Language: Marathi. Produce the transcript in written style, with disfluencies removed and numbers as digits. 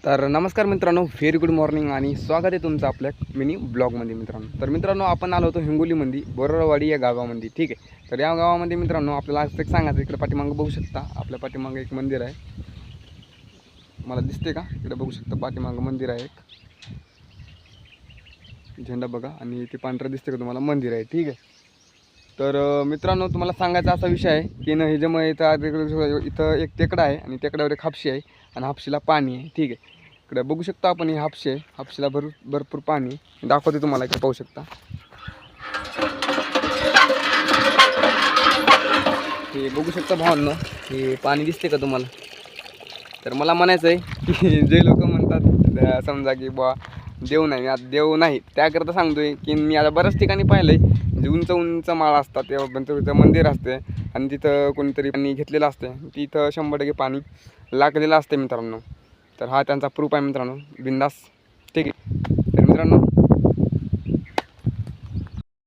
तर नमस्कार मित्रांनो, व्हेरी गुड मॉर्निंग आणि स्वागत आहे तुमचं आपल्या मिनी ब्लॉगमध्ये मित्रांनो. तर मित्रांनो, आपण आलो होतो हिंगोलीमध्ये बोरवाडी या गावामध्ये. ठीक आहे. तर या गावामध्ये मित्रांनो आपल्याला आज एक सांगायचं, इकडे पाठीमागं बघू शकता, आपल्या पाठीमागं एक मंदिर आहे. मला दिसते का? इकडे बघू शकता पाठीमागं मंदिर आहे, एक झेंडा बघा, आणि ते पांढरं दिसते का तुम्हाला, मंदिर आहे. ठीक आहे. तर मित्रांनो, तुम्हाला सांगायचा असा विषय आहे की न ह्याच्यामुळे इथं एक टेकडा आहे आणि टेकड्यावर एक हापशी आहे आणि हापशीला पाणी आहे. ठीक आहे. इकडे बघू शकता आपण, ही हापशी आहे, हापशीला भरपूर पाणी दाखवते तुम्हाला, इकडे पाहू शकता. हे बघू शकता भावांनो, हे पाणी दिसते का तुम्हाला? तर मला म्हणायचं आहे की जे लोक म्हणतात समजा की बुवा देव नाही, आता देव नाही, त्याकरता सांगतोय की मी आता बऱ्याच ठिकाणी पाहिलं आहे, म्हणजे उंच उंच माळ असतात, तेव्हा तिथं मंदिर असते आणि तिथं कोणीतरी पाणी घेतलेलं असते, तिथं 100% पाणी लागलेलं असते मित्रांनो. तर हा त्यांचा प्रूफ आहे मित्रांनो, बिंदास. ठीक आहे. तर मित्रांनो,